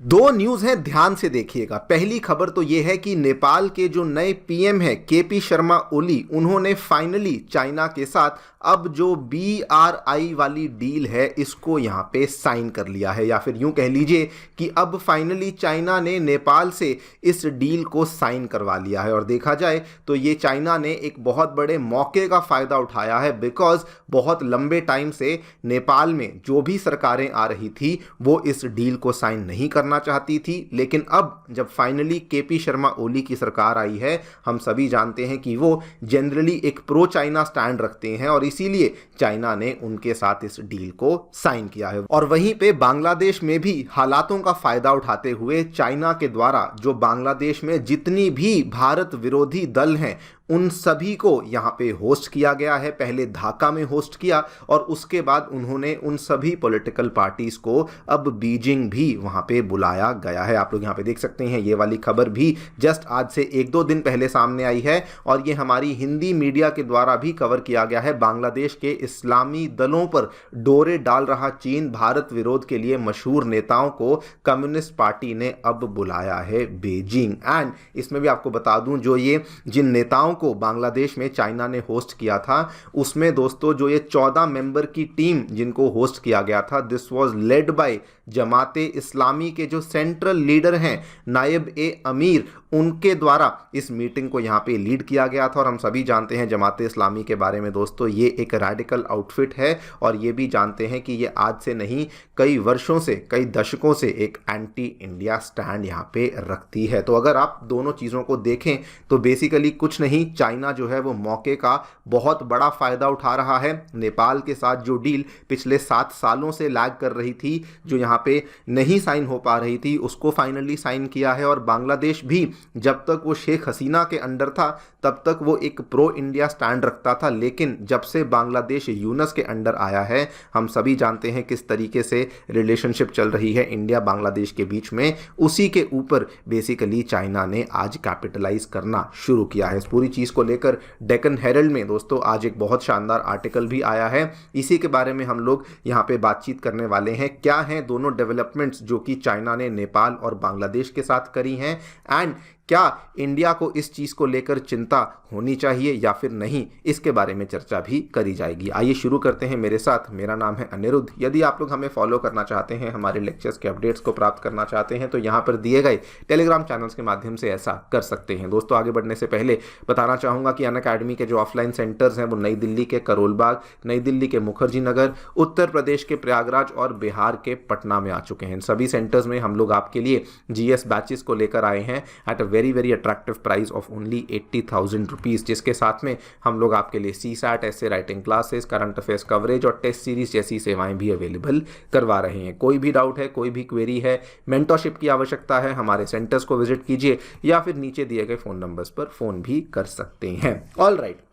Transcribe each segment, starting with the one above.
दो न्यूज़ हैं, ध्यान से देखिएगा। पहली खबर तो यह है कि नेपाल के जो नए पीएम हैं केपी शर्मा ओली, उन्होंने फाइनली चाइना के साथ अब जो बीआरआई वाली डील है इसको यहाँ पे साइन कर लिया है, या फिर यूं कह लीजिए कि अब फाइनली चाइना ने नेपाल से इस डील को साइन करवा लिया है। और देखा जाए तो ये चाइना ने एक बहुत बड़े मौके का फ़ायदा उठाया है, बिकॉज बहुत लंबे टाइम से नेपाल में जो भी सरकारें आ रही थी वो इस डील को साइन नहीं करना चाहती थी। लेकिन अब जब फाइनली केपी शर्मा ओली की सरकार आई है, हम सभी जानते हैं कि वो जनरली एक प्रो चाइना स्टैंड रखते हैं और इसीलिए चाइना ने उनके साथ इस डील को साइन किया है। और वहीं पे बांग्लादेश में भी हालातों का फायदा उठाते हुए चाइना के द्वारा जो बांग्लादेश में जितनी भी भारत विरोधी दल हैं उन सभी को यहाँ पे होस्ट किया गया है। पहले ढाका में होस्ट किया और उसके बाद उन्होंने उन सभी पॉलिटिकल पार्टीज को अब बीजिंग भी वहाँ पे बुलाया गया है। आप लोग यहाँ पे देख सकते हैं, ये वाली खबर भी जस्ट आज से एक दो दिन पहले सामने आई है और ये हमारी हिंदी मीडिया के द्वारा भी कवर किया गया है। बांग्लादेश के इस्लामी दलों पर डोरे डाल रहा चीन, भारत विरोध के लिए मशहूर नेताओं को कम्युनिस्ट पार्टी ने अब बुलाया है बीजिंग। एंड इसमें भी आपको बता दूं, जो ये जिन नेताओं को बांग्लादेश में चाइना ने होस्ट किया था उसमें दोस्तों जो ये 14 मेंबर की टीम जिनको होस्ट किया गया था, दिस वाज लेड बाय जमाते इस्लामी के जो सेंट्रल लीडर हैं नायब ए अमीर, उनके द्वारा इस मीटिंग को यहाँ पे लीड किया गया था। और हम सभी जानते हैं जमाते इस्लामी के बारे में दोस्तों, ये एक रैडिकल आउटफिट है और ये भी जानते हैं कि ये आज से नहीं कई वर्षों से, कई दशकों से एक एंटी इंडिया स्टैंड यहाँ पे रखती है। तो अगर आप दोनों चीज़ों को देखें तो बेसिकली कुछ नहीं, चाइना जो है वो मौके का बहुत बड़ा फायदा उठा रहा है। नेपाल के साथ जो डील पिछले 7 सालों से लैग कर रही थी, जो यहाँ पे नहीं साइन हो पा रही थी, उसको फाइनली साइन किया है। और बांग्लादेश भी जब तक वो शेख हसीना के अंडर था तब तक वो एक प्रो इंडिया स्टैंड रखता था, लेकिन जब से बांग्लादेश यूनस के अंडर आया है, हम सभी जानते हैं किस तरीके से रिलेशनशिप चल रही है इंडिया बांग्लादेश के बीच में, उसी के ऊपर बेसिकली चाइना ने आज कैपिटलाइज करना शुरू किया है। इस पूरी चीज़ को लेकर डेक्कन हेरल्ड में दोस्तों आज एक बहुत शानदार आर्टिकल भी आया है, इसी के बारे में हम लोग यहाँ पे बातचीत करने वाले हैं। क्या हैं दोनों डेवलपमेंट्स जो कि चाइना ने नेपाल और बांग्लादेश के साथ करी हैं, एंड क्या इंडिया को इस चीज़ को लेकर चिंता होनी चाहिए या फिर नहीं, इसके बारे में चर्चा भी करी जाएगी। आइए शुरू करते हैं मेरे साथ। मेरा नाम है अनिरुद्ध। यदि आप लोग हमें फॉलो करना चाहते हैं, हमारे लेक्चर्स के अपडेट्स को प्राप्त करना चाहते हैं, तो यहाँ पर दिए गए टेलीग्राम चैनल्स के माध्यम से ऐसा कर सकते हैं। दोस्तों आगे बढ़ने से पहले बताना चाहूँगा कि अनअकैडमी के जो ऑफलाइन सेंटर्स हैं वो नई दिल्ली के करोलबाग, नई दिल्ली के मुखर्जी नगर, उत्तर प्रदेश के प्रयागराज और बिहार के पटना में आ चुके हैं। इन सभी सेंटर्स में हम लोग आपके लिए जीएस बैचेस को लेकर आए हैं at a very attractive price of only 80,000 rupees, जिसके साथ में हम लोग आपके लिए सीसैट, ऐसे writing classes, current affairs coverage और टेस्ट सीरीज जैसी सेवाएं भी अवेलेबल करवा रहे हैं। कोई भी डाउट है, कोई भी क्वेरी है, मेंटरशिप की आवश्यकता है, हमारे सेंटर्स को विजिट कीजिए या फिर नीचे दिए गए फ़ोन नंबर्स पर फ़ोन भी कर सकते हैं। All right,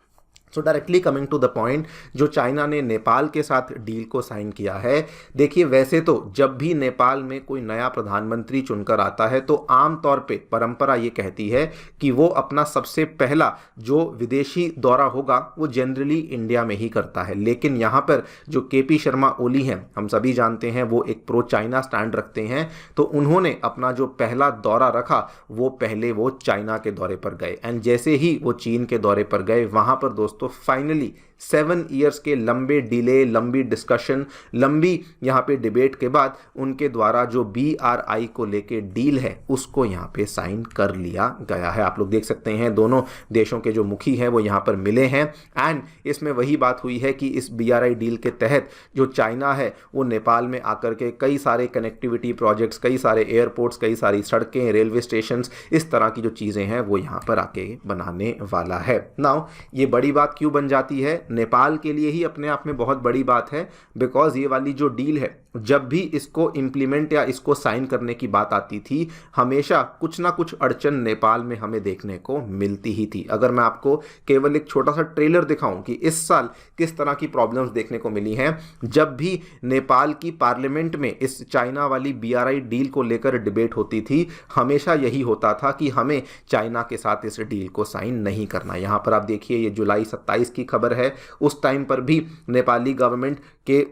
so directly coming to the point, जो चाइना ने नेपाल के साथ डील को साइन किया है, देखिए वैसे तो जब भी नेपाल में कोई नया प्रधानमंत्री चुनकर आता है तो आमतौर पे परंपरा ये कहती है कि वो अपना सबसे पहला जो विदेशी दौरा होगा वो जनरली इंडिया में ही करता है। लेकिन यहाँ पर जो केपी शर्मा ओली हैं, हम सभी जानते हैं वो एक प्रो चाइना स्टैंड रखते हैं, तो उन्होंने अपना जो पहला दौरा रखा वो पहले वो चाइना के दौरे पर गए। एंड जैसे ही वो चीन के दौरे पर गए, वहाँ पर दोस्तों तो फाइनली 7 ईयर्स के लंबे डिले, लंबी डिस्कशन, लंबी यहाँ पे डिबेट के बाद उनके द्वारा जो बीआरआई को लेके डील है उसको यहाँ पे साइन कर लिया गया है। आप लोग देख सकते हैं दोनों देशों के जो मुखी हैं वो यहाँ पर मिले हैं एंड इसमें वही बात हुई है कि इस बीआरआई डील के तहत जो चाइना है वो नेपाल में आकर के कई सारे कनेक्टिविटी प्रोजेक्ट्स, कई सारे एयरपोर्ट्स, कई सारी सड़कें, रेलवे स्टेशंस, इस तरह की जो चीज़ें हैं वो यहाँ पर आके बनाने वाला है। नाउ ये बड़ी बात क्यों बन जाती है? नेपाल के लिए ही अपने आप में बहुत बड़ी बात है, बिकॉज ये वाली जो डील है, जब भी इसको इम्प्लीमेंट या इसको साइन करने की बात आती थी, हमेशा कुछ ना कुछ अड़चन नेपाल में हमें देखने को मिलती ही थी। अगर मैं आपको केवल एक छोटा सा ट्रेलर दिखाऊं कि इस साल किस तरह की प्रॉब्लम्स देखने को मिली हैं, जब भी नेपाल की पार्लियामेंट में इस चाइना वाली बीआरआई डील को लेकर डिबेट होती थी, हमेशा यही होता था कि हमें चाइना के साथ इस डील को साइन नहीं करना। यहाँ पर आप देखिए, ये जुलाई 27 की खबर है। उस टाइम पर भी नेपाली गवर्नमेंट के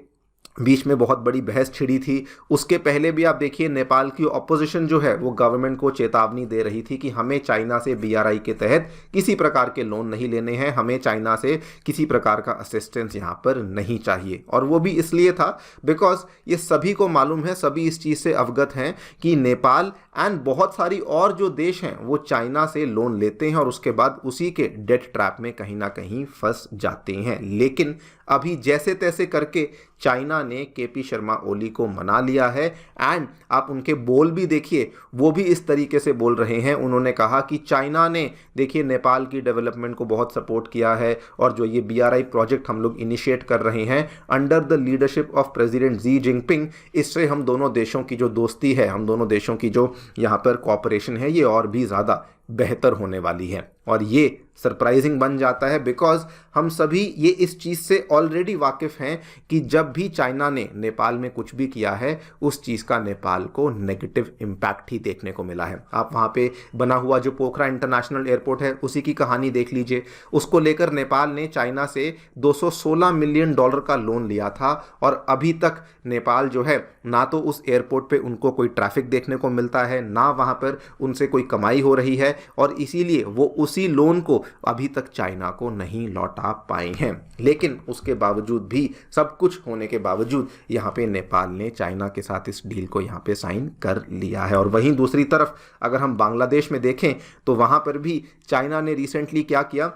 बीच में बहुत बड़ी बहस छिड़ी थी। उसके पहले भी आप देखिए नेपाल की ऑपोजिशन जो है वो गवर्नमेंट को चेतावनी दे रही थी कि हमें चाइना से BRI के तहत किसी प्रकार के लोन नहीं लेने हैं, हमें चाइना से किसी प्रकार का असिस्टेंस यहाँ पर नहीं चाहिए। और वो भी इसलिए था बिकॉज ये सभी को मालूम है, सभी इस चीज़ से अवगत हैं कि नेपाल एंड बहुत सारी और जो देश हैं वो चाइना से लोन लेते हैं और उसके बाद उसी के डेट ट्रैप में कहीं ना कहीं फंस जाते हैं। लेकिन अभी जैसे तैसे करके चाइना ने KP शर्मा ओली को मना लिया है एंड आप उनके बोल भी देखिए, वो भी इस तरीके से बोल रहे हैं। उन्होंने कहा कि चाइना ने देखिए नेपाल की डेवलपमेंट को बहुत सपोर्ट किया है और जो ये BRI प्रोजेक्ट हम लोग इनिशिएट कर रहे हैं under the leadership of president Xi Jinping, इससे हम दोनों देशों की जो दोस्ती है, हम दोनों देशों की जो यहाँ पर कॉपरेशन है, ये और भी ज़्यादा बेहतर होने वाली है। और ये सरप्राइजिंग बन जाता है बिकॉज हम सभी ये इस चीज़ से ऑलरेडी वाकिफ़ हैं कि जब भी चाइना ने नेपाल में कुछ भी किया है उस चीज़ का नेपाल को नेगेटिव इम्पैक्ट ही देखने को मिला है। आप वहाँ पे बना हुआ जो पोखरा इंटरनेशनल एयरपोर्ट है उसी की कहानी देख लीजिए। उसको लेकर नेपाल ने चाइना से $216 मिलियन का लोन लिया था और अभी तक नेपाल जो है ना तो उस एयरपोर्ट पे उनको कोई ट्रैफिक देखने को मिलता है, ना वहाँ पर उनसे कोई कमाई हो रही है और इसीलिए वो उसी लोन को अभी तक चाइना को नहीं लौटा पाए हैं। लेकिन उसके बावजूद भी, सब कुछ होने के बावजूद यहाँ पे नेपाल ने चाइना के साथ इस डील को यहाँ पे साइन कर लिया है। और वहीं दूसरी तरफ अगर हम बांग्लादेश में देखें तो वहाँ पर भी चाइना ने रिसेंटली क्या किया,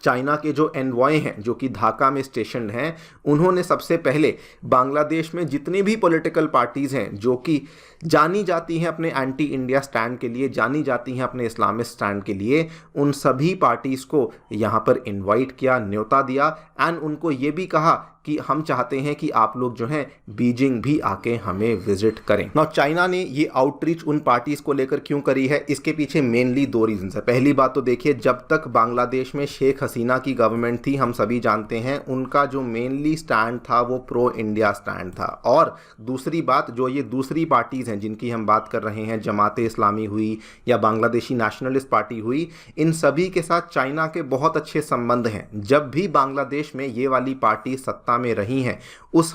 चाइना के जो एनवॉय हैं जो कि ढाका में स्टेशन हैं, उन्होंने सबसे पहले बांग्लादेश में जितनी भी पॉलिटिकल पार्टीज़ हैं जो कि जानी जाती हैं अपने एंटी इंडिया स्टैंड के लिए, जानी जाती हैं अपने इस्लामिस्ट स्टैंड के लिए, उन सभी पार्टीज़ को यहाँ पर इनवाइट किया, न्योता दिया एंड उनको ये भी कहा कि हम चाहते हैं कि आप लोग जो हैं बीजिंग भी आके हमें विजिट करें। नाउ चाइना ने ये आउटरीच उन पार्टीज़ को लेकर क्यों करी है, इसके पीछे मेनली 2 रीजंस है। पहली बात तो देखिए, जब तक बांग्लादेश में शेख हसीना की गवर्नमेंट थी, हम सभी जानते हैं उनका जो मेनली स्टैंड था वो प्रो इंडिया स्टैंड था। और दूसरी बात, जो ये दूसरी पार्टीज़ हैं जिनकी हम बात कर रहे हैं, जमाते इस्लामी हुई या बांग्लादेशी नेशनलिस्ट पार्टी हुई, इन सभी के साथ चाइना के बहुत अच्छे संबंध हैं। जब भी बांग्लादेश में ये वाली पार्टी सत्ता में रही हैं,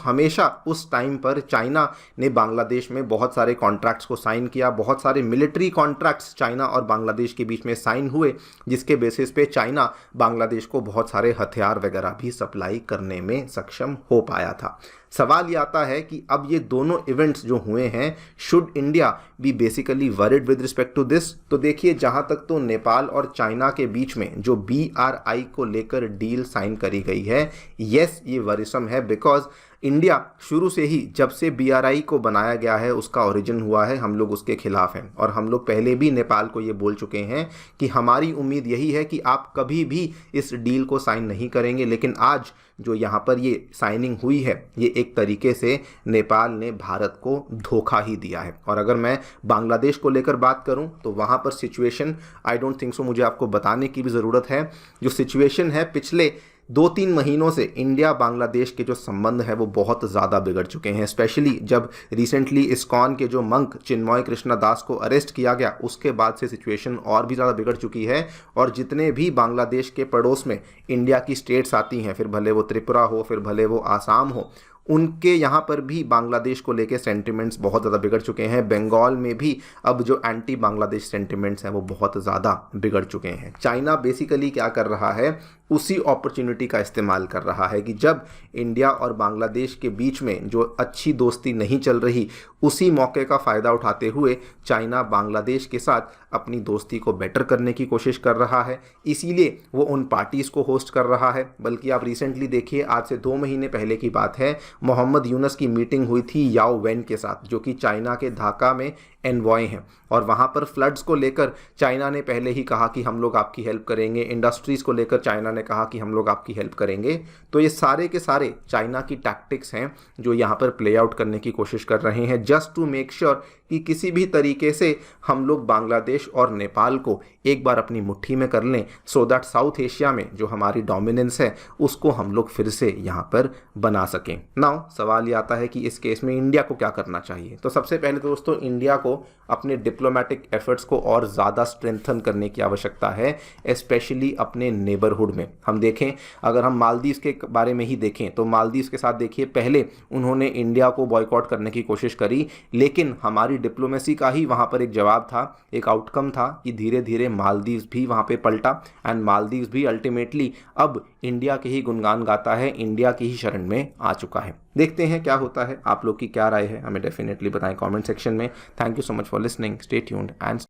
हमेशा उस टाइम पर चाइना ने बांग्लादेश में बहुत सारे कॉन्ट्रैक्ट्स को साइन किया, बहुत सारे मिलिट्री कॉन्ट्रैक्ट्स चाइना और बांग्लादेश के बीच में साइन हुए, जिसके बेसिस पे चाइना बांग्लादेश को बहुत सारे हथियार वगैरह भी सप्लाई करने में सक्षम हो पाया था। सवाल ये आता है कि अब ये दोनों इवेंट्स जो हुए हैं, should India be basically worried with respect to this? तो देखिए, जहाँ तक तो नेपाल और चाइना के बीच में जो BRI को लेकर डील साइन करी गई है, यस ये वरिसम है बिकॉज इंडिया शुरू से ही, जब से BRI को बनाया गया है, उसका ओरिजिन हुआ है, हम लोग उसके खिलाफ हैं। और हम लोग पहले भी नेपाल को ये बोल चुके हैं कि हमारी उम्मीद यही है कि आप कभी भी इस डील को साइन नहीं करेंगे। लेकिन आज जो यहाँ पर ये साइनिंग हुई है, ये एक तरीके से नेपाल ने भारत को धोखा ही दिया है। और अगर मैं बांग्लादेश को लेकर बात करूँ तो वहाँ पर situation, I don't think so मुझे आपको बताने की भी ज़रूरत है, जो सिचुएशन है पिछले 2-3 महीनों से इंडिया बांग्लादेश के जो संबंध है वो बहुत ज़्यादा बिगड़ चुके हैं। स्पेशली जब रिसेंटली इस्कॉन के जो मंक चिन्मय कृष्णा दास को अरेस्ट किया गया, उसके बाद से सिचुएशन और भी ज़्यादा बिगड़ चुकी है। और जितने भी बांग्लादेश के पड़ोस में इंडिया की स्टेट्स आती हैं, फिर भले वो त्रिपुरा हो, फिर भले वो आसाम हो, उनके यहाँ पर भी बांग्लादेश को लेके सेंटिमेंट्स बहुत ज़्यादा बिगड़ चुके हैं। बंगाल में भी अब जो एंटी बांग्लादेश सेंटिमेंट्स हैं वो बहुत ज़्यादा बिगड़ चुके हैं। चाइना बेसिकली क्या कर रहा है, उसी अपॉर्चुनिटी का इस्तेमाल कर रहा है कि जब इंडिया और बांग्लादेश के बीच में जो अच्छी दोस्ती नहीं चल रही, उसी मौके का फ़ायदा उठाते हुए चाइना बांग्लादेश के साथ अपनी दोस्ती को बेटर करने की कोशिश कर रहा है। इसीलिए वो उन पार्टीज़ को होस्ट कर रहा है। बल्कि आप रिसेंटली देखिए, आज से 2 महीने पहले की बात है, मोहम्मद यूनस की मीटिंग हुई थी याओ वेन के साथ, जो कि चाइना के ढाका में एनवॉय हैं। और वहाँ पर फ्लड्स को लेकर चाइना ने पहले ही कहा कि हम लोग आपकी हेल्प करेंगे, इंडस्ट्रीज़ को लेकर चाइना ने कहा कि हम लोग आपकी हेल्प करेंगे। तो ये सारे के सारे चाइना की टैक्टिक्स हैं जो यहाँ पर प्ले आउट करने की कोशिश कर रहे हैं, जस्ट टू मेक श्योर कि किसी भी तरीके से हम लोग बांग्लादेश और नेपाल को एक बार अपनी मुट्ठी में कर लें, सो दैट साउथ एशिया में जो हमारी डोमिनेंस है उसको हम लोग फिर से यहाँ पर बना सकें। नाउ नाउ सवाल ये आता है कि इस केस में इंडिया को क्या करना चाहिए। तो सबसे पहले दोस्तों इंडिया को अपने डिप्लोमेटिक एफर्ट्स को और ज़्यादा स्ट्रेंथन करने की आवश्यकता है, स्पेशली अपने नेबरहुड में। हम देखें, अगर हम मालदीव्स के बारे में ही देखें तो मालदीव्स के साथ देखिए, पहले उन्होंने इंडिया को बॉयकॉट करने की कोशिश करी, लेकिन हमारी डिप्लोमेसी का ही वहाँ पर एक जवाब था, एक आउटकम था कि धीरे धीरे मालदीव्स भी वहाँ पे पलटा एंड मालदीव्स भी अल्टीमेटली अब इंडिया के ही गुणगान गाता है, इंडिया की ही शरण में आ चुका है। देखते हैं क्या होता है। आप लोग की क्या राय है हमें डेफिनेटली बताएं कमेंट सेक्शन में। Thank you so much for listening, stay tuned and